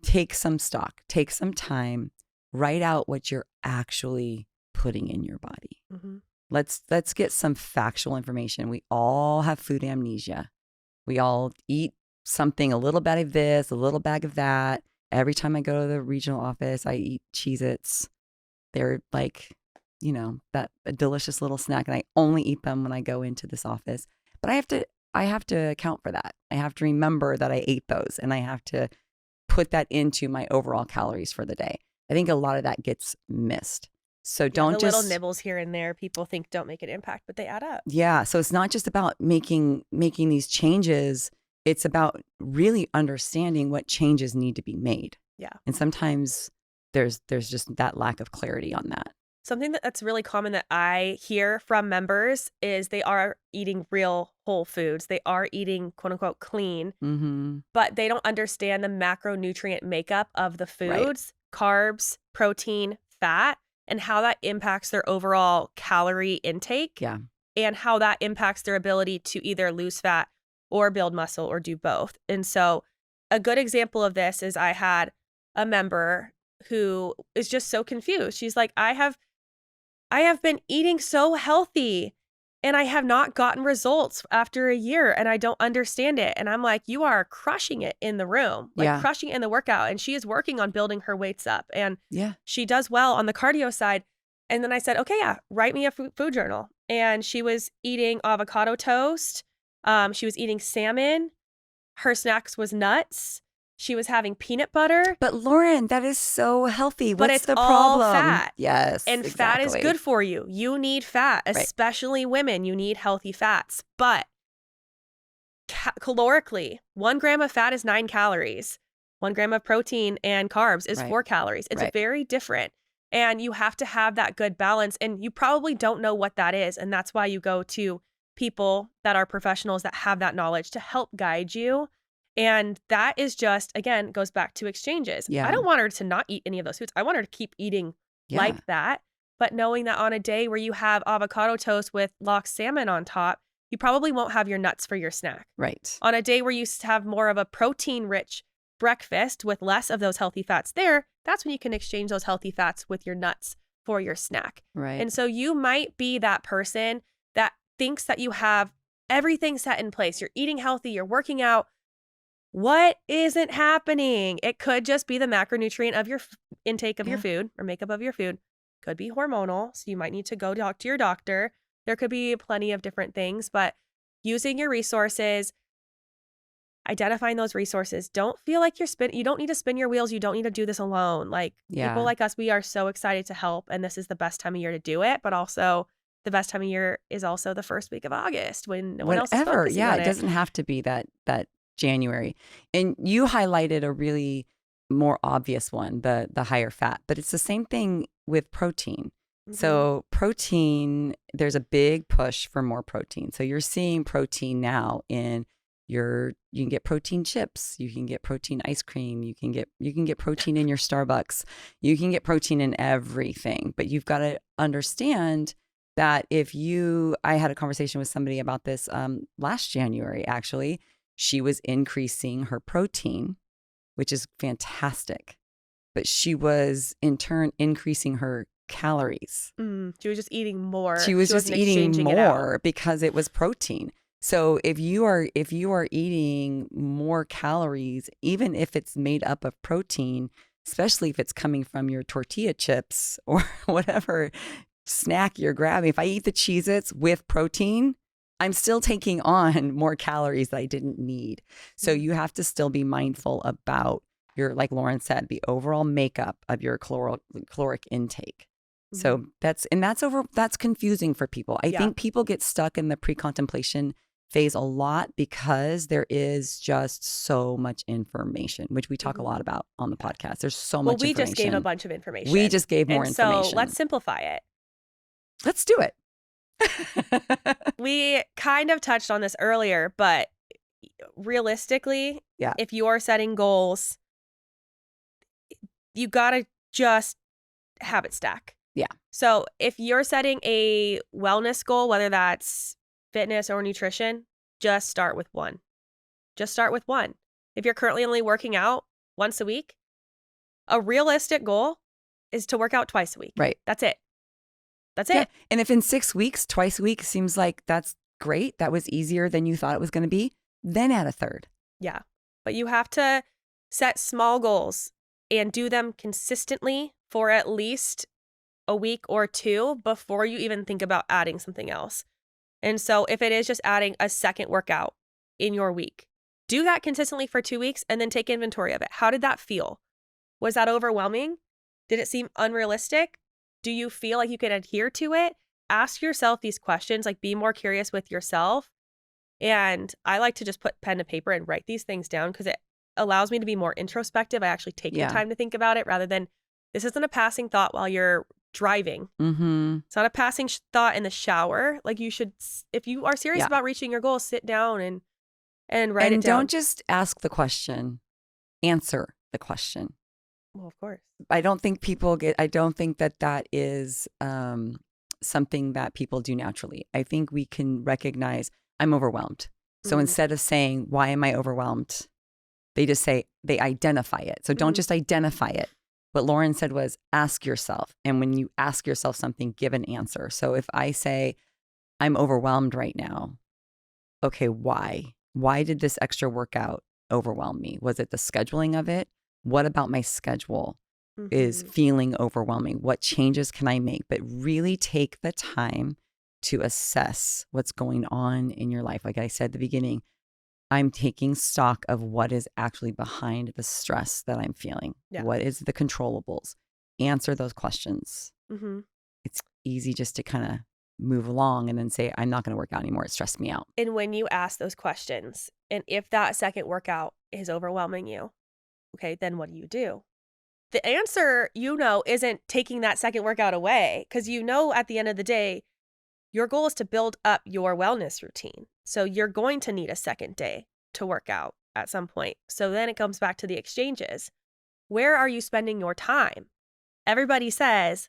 Take some stock, take some time, write out what you're actually putting in your body. Mm-hmm. Let's get some factual information. We all have food amnesia. We all eat something, a little bit of this, a little bag of that. Every time I go to the regional office, I eat Cheez-Its. They're like, that a delicious little snack, and I only eat them when I go into this office. But I have to account for that. I have to remember that I ate those, and I have to put that into my overall calories for the day. I think a lot of that gets missed. So don't the little nibbles here and there people think don't make an impact, but they add up. Yeah. So it's not just about making these changes. It's about really understanding what changes need to be made. Yeah. And sometimes there's just that lack of clarity on that. Something that's really common that I hear from members is they are eating real whole foods. They are eating quote unquote clean, but they don't understand the macronutrient makeup of the foods, carbs, protein, fat, and how that impacts their overall calorie intake. Yeah. And how that impacts their ability to either lose fat or build muscle or do both. And so a good example of this is I had a member who is just so confused. She's like, I have been eating so healthy and I have not gotten results after a year and I don't understand it. And I'm like, you are crushing it in the room, crushing it in the workout. And she is working on building her weights up and she does well on the cardio side. And then I said, okay, write me a food journal. And she was eating avocado toast. She was eating salmon. Her snacks was nuts. She was having peanut butter. But Lauren, that is so healthy. But What's it's the all problem? fat. Yes. And fat is good for you. You need fat, especially women. You need healthy fats. But calorically, 1 gram of fat is 9 calories. 1 gram of protein and carbs is 4 calories. It's very different. And you have to have that good balance. And you probably don't know what that is. And that's why you go to people that are professionals that have that knowledge to help guide you. And that is just, again, goes back to exchanges. Yeah. I don't want her to not eat any of those foods. I want her to keep eating like that. But knowing that on a day where you have avocado toast with lox salmon on top, you probably won't have your nuts for your snack. Right. On a day where you have more of a protein-rich breakfast with less of those healthy fats there, that's when you can exchange those healthy fats with your nuts for your snack. Right. And so you might be that person that thinks that you have everything set in place. You're eating healthy, you're working out. What isn't happening? It could just be the macronutrient of your intake of your food or makeup of your food. Could be hormonal, so you might need to go talk to your doctor. There could be plenty of different things, but using your resources, identifying those resources. Don't feel like you don't need to spin your wheels. You don't need to do this alone. Like people like us, we are so excited to help, and this is the best time of year to do it, but also the best time of year is also the first week of August when no one else is focusing on it. It doesn't have to be that January. And you highlighted a really more obvious one, the higher fat, but it's the same thing with protein. So protein, there's a big push for more protein. So you're seeing protein now in you can get protein chips, you can get protein ice cream, you can get protein in your Starbucks, you can get protein in everything. But you've got to understand that I had a conversation with somebody about this last January, actually. She was increasing her protein, which is fantastic, but she was in turn increasing her calories. She was just eating more. She was just eating more because it was protein. So if you are eating more calories, even if it's made up of protein, especially if it's coming from your tortilla chips or whatever snack you're grabbing, if I eat the Cheez-Its with protein, I'm still taking on more calories that I didn't need. So you have to still be mindful about like Lauren said, the overall makeup of your caloric intake. So that's confusing for people. I think people get stuck in the pre-contemplation phase a lot because there is just so much information, which we talk a lot about on the podcast. There's so much we information. just gave a bunch of information. We just gave more and information. So let's simplify it. Let's do it. We kind of touched on this earlier, but realistically, if you are setting goals, you got to just habit stack. Yeah. So if you're setting a wellness goal, whether that's fitness or nutrition, just start with one. Just start with one. If you're currently only working out once a week, a realistic goal is to work out twice a week. Right. That's it. That's it. And if in 6 weeks, twice a week seems like that's great, that was easier than you thought it was going to be, then add a third. Yeah. But you have to set small goals and do them consistently for at least a week or two before you even think about adding something else. And so if it is just adding a second workout in your week, do that consistently for 2 weeks and then take inventory of it. How did that feel? Was that overwhelming? Did it seem unrealistic? Do you feel like you can adhere to it? Ask yourself these questions, like be more curious with yourself. And I like to just put pen to paper and write these things down because it allows me to be more introspective. I actually take the time to think about it rather than this isn't a passing thought while you're driving. Mm-hmm. It's not a passing thought in the shower. Like you should, if you are serious about reaching your goals, sit down and write it down. And don't just ask the question, answer the question. Well, of course. I don't think that is something that people do naturally. I think we can recognize I'm overwhelmed. So instead of saying, why am I overwhelmed? They just say, they identify it. So don't just identify it. What Lauren said was ask yourself. And when you ask yourself something, give an answer. So if I say, I'm overwhelmed right now. Okay, why? Why did this extra workout overwhelm me? Was it the scheduling of it? What about my schedule is feeling overwhelming? What changes can I make? But really take the time to assess what's going on in your life. Like I said at the beginning, I'm taking stock of what is actually behind the stress that I'm feeling. Yeah. What is the controllables? Answer those questions. It's easy just to kind of move along and then say, I'm not going to work out anymore. It stressed me out. And when you ask those questions, and if that second workout is overwhelming you, okay, then what do? The answer, isn't taking that second workout away because at the end of the day, your goal is to build up your wellness routine. So you're going to need a second day to work out at some point. So then it comes back to the exchanges. Where are you spending your time? Everybody says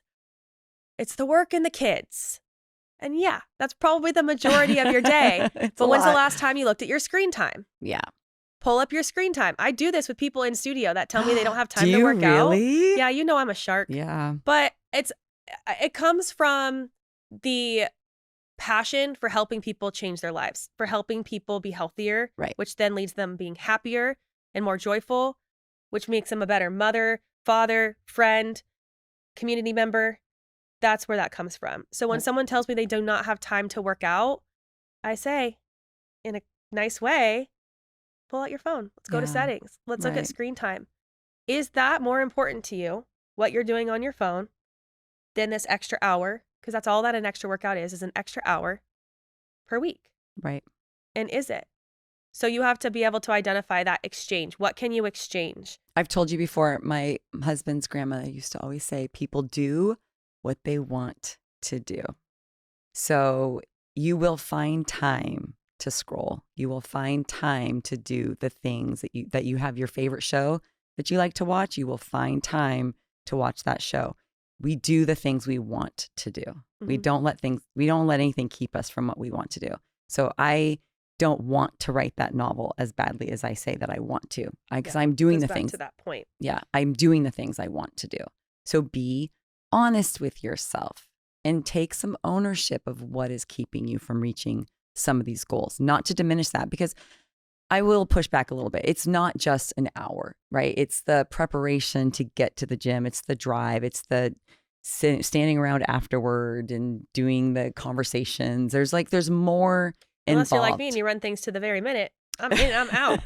it's the work and the kids. And yeah, that's probably the majority of your day. But when's the last time you looked at your screen time? Yeah. Pull up your screen time. I do this with people in studio that tell me they don't have time to work out. Yeah, I'm a shark. Yeah. But it comes from the passion for helping people change their lives, for helping people be healthier, right? Which then leads them being happier and more joyful, which makes them a better mother, father, friend, community member. That's where that comes from. So when someone tells me they do not have time to work out, I say, in a nice way, pull out your phone. Let's go to settings. Let's look at screen time. Is that more important to you, what you're doing on your phone, than this extra hour? Because that's all that an extra workout is an extra hour per week. Right. And is it? So you have to be able to identify that exchange. What can you exchange? I've told you before, my husband's grandma used to always say, people do what they want to do. So you will find time to scroll. You will find time to do the things that you have your favorite show that you like to watch. You will find time to watch that show. We do the things we want to do. We don't let anything keep us from what we want to do. So I don't want to write that novel as badly as I say that I want to, because I'm doing the things to that point. Yeah, I'm doing the things I want to do. So be honest with yourself and take some ownership of what is keeping you from reaching some of these goals. Not to diminish that, because I will push back a little bit. It's not just an hour, right? It's the preparation to get to the gym. It's the drive. It's the standing around afterward and doing the conversations. There's more involved. Unless you're like me and you run things to the very minute. I'm in, I'm out.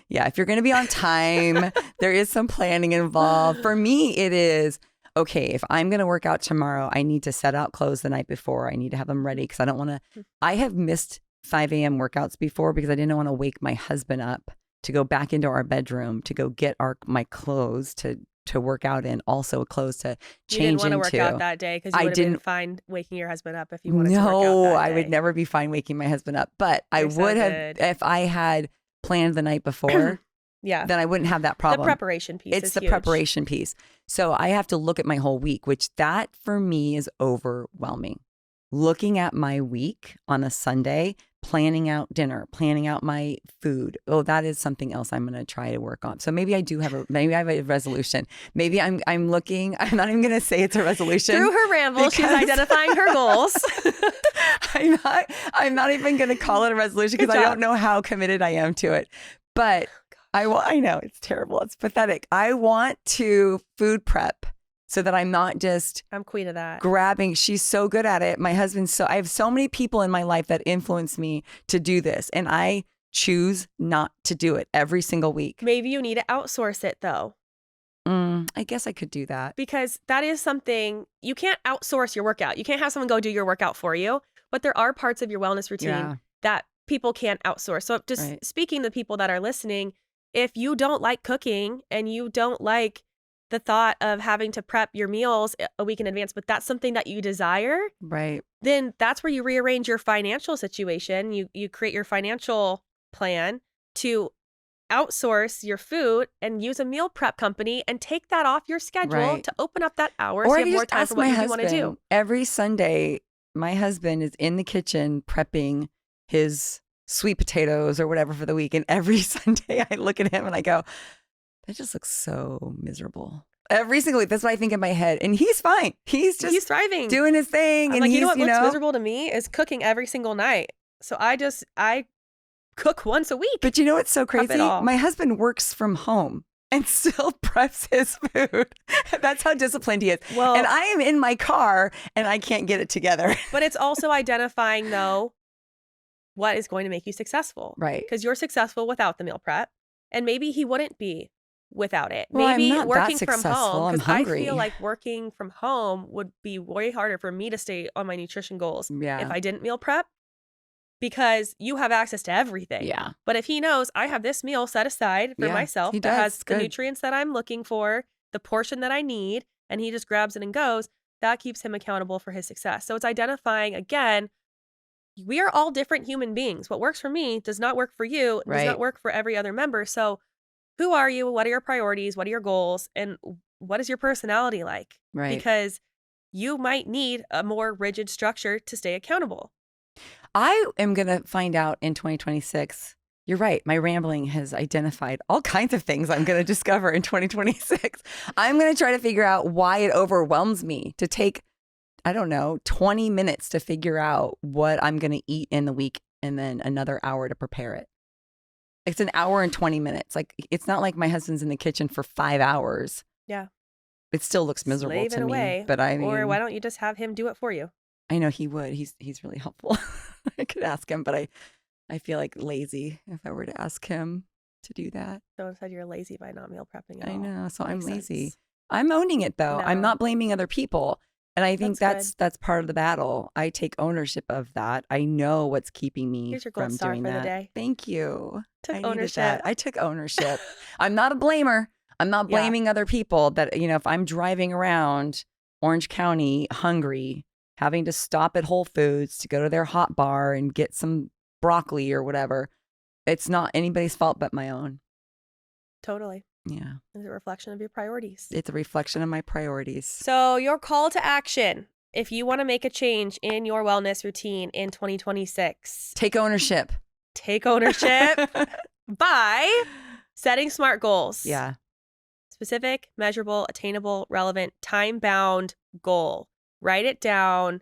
Yeah, if you're going to be on time, there is some planning involved. For me, it is, okay, if I'm going to work out tomorrow, I need to set out clothes the night before. I need to have them ready because I don't want to. I have missed 5 a.m. workouts before because I didn't want to wake my husband up to go back into our bedroom to go get my clothes to work out in, also clothes to change into. You didn't want to work out that day because you would have been fine waking your husband up if you wanted to work out No, that I day. would never be fine waking my husband up, but I You're so would have good. if I had planned the night before. Yeah. Then I wouldn't have that problem. The preparation piece It's is the huge. preparation piece. So I have to look at my whole week, which that for me is overwhelming. Looking at my week on a Sunday, planning out dinner, planning out my food. Oh, that is something else I'm going to try to work on. So maybe I do have maybe I have a resolution. Maybe I'm looking, I'm not even going to say it's a resolution. Through her ramble, she's identifying her goals. I'm not even going to call it a resolution because I don't know how committed I am to it. But I know it's terrible. It's pathetic. I want to food prep so that I'm not just I'm queen of that. Grabbing. She's so good at it. My husband's I have so many people in my life that influence me to do this. And I choose not to do it every single week. Maybe you need to outsource it though. I guess I could do that. Because that is something, you can't outsource your workout. You can't have someone go do your workout for you. But there are parts of your wellness routine that people can't outsource. So just speaking to people that are listening, if you don't like cooking and you don't like the thought of having to prep your meals a week in advance, but that's something that you desire, right? Then that's where you rearrange your financial situation. You create your financial plan to outsource your food and use a meal prep company and take that off your schedule to open up that hour so you have more time for what you want to do. Every Sunday, my husband is in the kitchen prepping his sweet potatoes or whatever for the week. And every Sunday I look at him and I go, that just looks so miserable. Every single week. That's what I think in my head. And he's fine. He's thriving, doing his thing. I'm and like, you know what looks miserable to me is cooking every single night. So I cook once a week. But you know what's so crazy? My husband works from home and still preps his food. That's how disciplined he is. Well, and I am in my car and I can't get it together. But it's also identifying though, what is going to make you successful. Right. Because you're successful without the meal prep. And maybe he wouldn't be without it. Well, maybe I'm not working that from successful. home. I'm hungry. I feel like working from home would be way harder for me to stay on my nutrition goals if I didn't meal prep. Because you have access to everything. Yeah. But if he knows I have this meal set aside for myself that has the nutrients that I'm looking for, the portion that I need, and he just grabs it and goes, that keeps him accountable for his success. So it's identifying, again, we are all different human beings. What works for me does not work for you, does not work for every other member. So who are you? What are your priorities? What are your goals? And what is your personality like? Right. Because you might need a more rigid structure to stay accountable. I am going to find out in 2026. You're right. My rambling has identified all kinds of things I'm going to discover in 2026. I'm going to try to figure out why it overwhelms me to take, 20 minutes to figure out what I'm going to eat in the week and then another hour to prepare it. It's an hour and 20 minutes. Like, it's not like my husband's in the kitchen for 5 hours. Yeah. It still looks miserable Slaving to me. away. But or why don't you just have him do it for you? I know he would. He's really helpful. I could ask him, but I feel like lazy if I were to ask him to do that. So instead you're lazy by not meal prepping at all. I know. So I'm lazy. Sense. I'm owning it though. No. I'm not blaming other people. And I think that's part of the battle. I take ownership of that. I know what's keeping me Here's your gold from star doing for that. the day. Thank you. Took ownership. I took ownership. I'm not a blamer. I'm not blaming other people that, if I'm driving around Orange County hungry, having to stop at Whole Foods to go to their hot bar and get some broccoli or whatever, it's not anybody's fault but my own. Totally. Yeah. It's a reflection of your priorities. It's a reflection of my priorities. So your call to action, if you want to make a change in your wellness routine in 2026. Take ownership. Take ownership by setting SMART goals. Yeah. Specific, measurable, attainable, relevant, time-bound goal. Write it down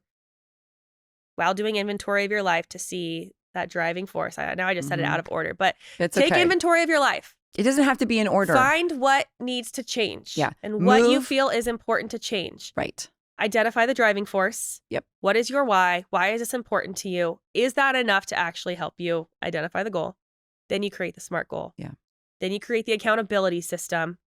while doing inventory of your life to see that driving force. Now I just said it out of order, but take inventory of your life. It doesn't have to be in order. Find what needs to change. Yeah. And what you feel is important to change. Right. Identify the driving force. Yep. What is your why? Why is this important to you? Is that enough to actually help you identify the goal? Then you create the SMART goal. Yeah. Then you create the accountability system.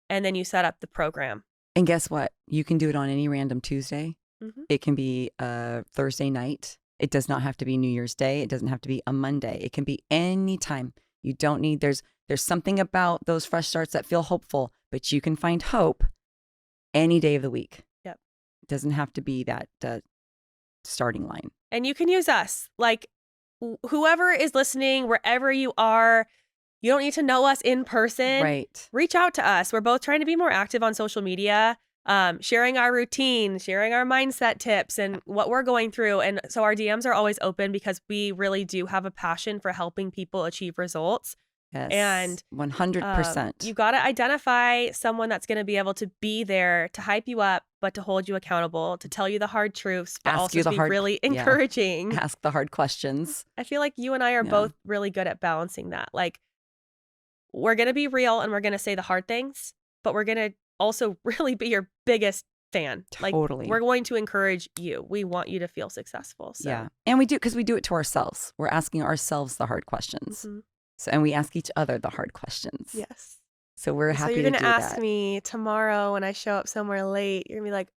And then you set up the program. And guess what? You can do it on any random Tuesday. Mm-hmm. It can be a Thursday night. It does not have to be New Year's Day. It doesn't have to be a Monday. It can be any time. You don't need, there's something about those fresh starts that feel hopeful, but you can find hope any day of the week. Yep. It doesn't have to be that starting line. And you can use us. Like whoever is listening, wherever you are, you don't need to know us in person. Right. Reach out to us. We're both trying to be more active on social media, sharing our routine, sharing our mindset tips and what we're going through. And so our DMs are always open because we really do have a passion for helping people achieve results. Yes. And 100%. You got to identify someone that's going to be able to be there to hype you up, but to hold you accountable, to tell you the hard truths, but also to be really encouraging. Ask the hard questions. I feel like you and I are both really good at balancing that. Like, we're going to be real and we're going to say the hard things, but we're going to also really be your biggest fan. Totally. Like, we're going to encourage you. We want you to feel successful. So. Yeah. And we do, because we do it to ourselves. We're asking ourselves the hard questions. Mm-hmm. So, and we ask each other the hard questions. Yes. So we're happy to do that. So you're going to ask me tomorrow when I show up somewhere late, you're going to be like,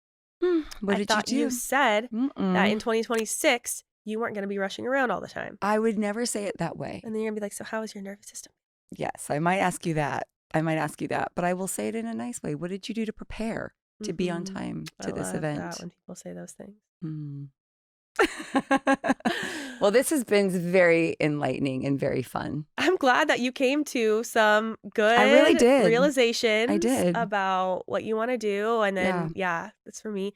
what did you do? You said that in 2026, you weren't going to be rushing around all the time. I would never say it that way. And then you're going to be like, so how is your nervous system? Yes, I might ask you that. But I will say it in a nice way. What did you do to prepare to be on time to this event? That when people say those things. Well, this has been very enlightening and very fun. I'm glad that you came to some good I really did. Realizations I did. about what you want to do. And then, that's for me.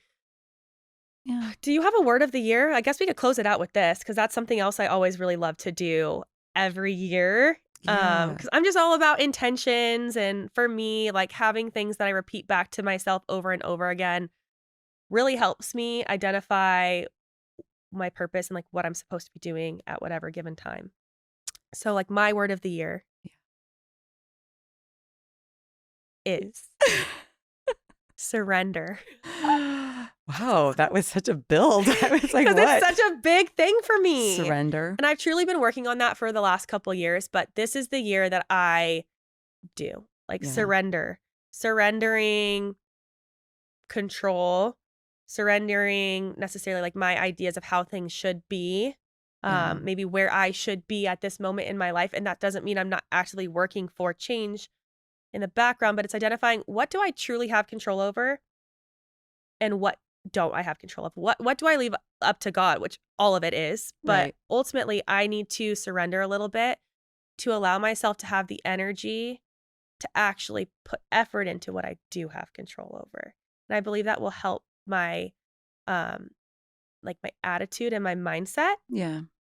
Yeah. Do you have a word of the year? I guess we could close it out with this because that's something else I always really love to do every year. Because I'm just all about intentions. And for me, like having things that I repeat back to myself over and over again really helps me identify my purpose and like what I'm supposed to be doing at whatever given time. So like my word of the year is surrender. Wow, that was such a build. I was like, what? It's such a big thing for me. Surrender. And I've truly been working on that for the last couple of years, but this is the year that I do. Like surrender. Surrendering control. Surrendering necessarily like my ideas of how things should be. Maybe where I should be at this moment in my life. And that doesn't mean I'm not actually working for change in the background, but it's identifying what do I truly have control over and what don't I have control of? What do I leave up to God, which all of it is. But ultimately, I need to surrender a little bit to allow myself to have the energy to actually put effort into what I do have control over. And I believe that will help my like my attitude and my mindset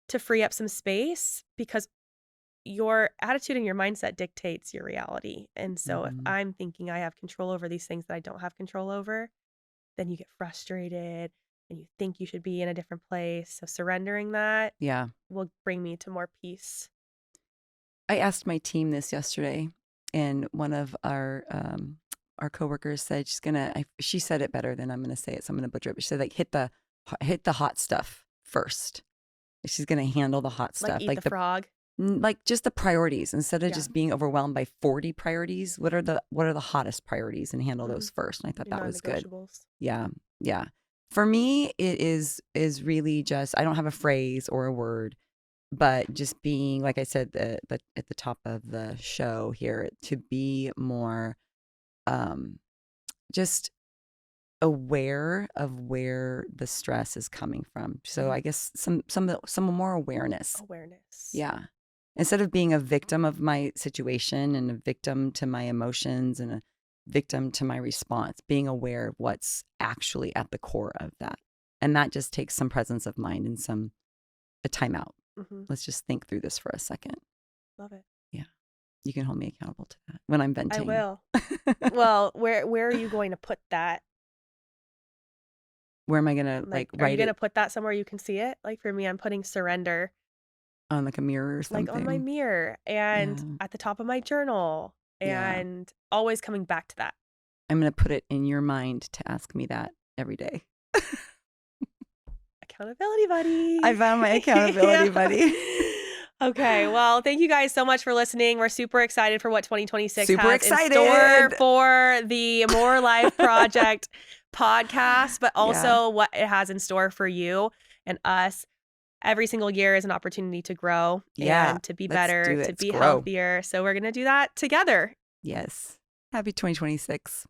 to free up some space, because your attitude and your mindset dictates your reality. And so if I'm thinking I have control over these things that I don't have control over, then you get frustrated and you think you should be in a different place. So surrendering that will bring me to more peace. I asked my team this yesterday, and one of our coworkers said she said it better than I'm going to say it, so I'm going to butcher it. But she said, like, hit the hot stuff first. She's going to handle the hot stuff, like the frog. Like just the priorities, instead of just being overwhelmed by 40 priorities. What are the hottest priorities, and handle those first. And I thought that was good. Yeah. For me, it is really just, I don't have a phrase or a word, but just being, like I said, at the top of the show here, to be more, just aware of where the stress is coming from. So I guess some more awareness. Yeah. Instead of being a victim of my situation and a victim to my emotions and a victim to my response, being aware of what's actually at the core of that. And that just takes some presence of mind and a timeout. Let's just think through this for a second. Love it. Yeah. You can hold me accountable to that when I'm venting. I will. Well, where are you going to put that? Where am I going to write it? Are you going to put that somewhere you can see it? Like for me, I'm putting surrender on like a mirror or something. Like on my mirror and at the top of my journal and always coming back to that. I'm going to put it in your mind to ask me that every day. Accountability buddy. I found my accountability buddy. Okay. Well, thank you guys so much for listening. We're super excited for what 2026 super has excited. In store for the More Life Project podcast, but also what it has in store for you and us. every single year is an opportunity to grow Yeah, and to be let's do better, it. to Let's be grow. healthier. So we're going to do that together. Yes. Happy 2026.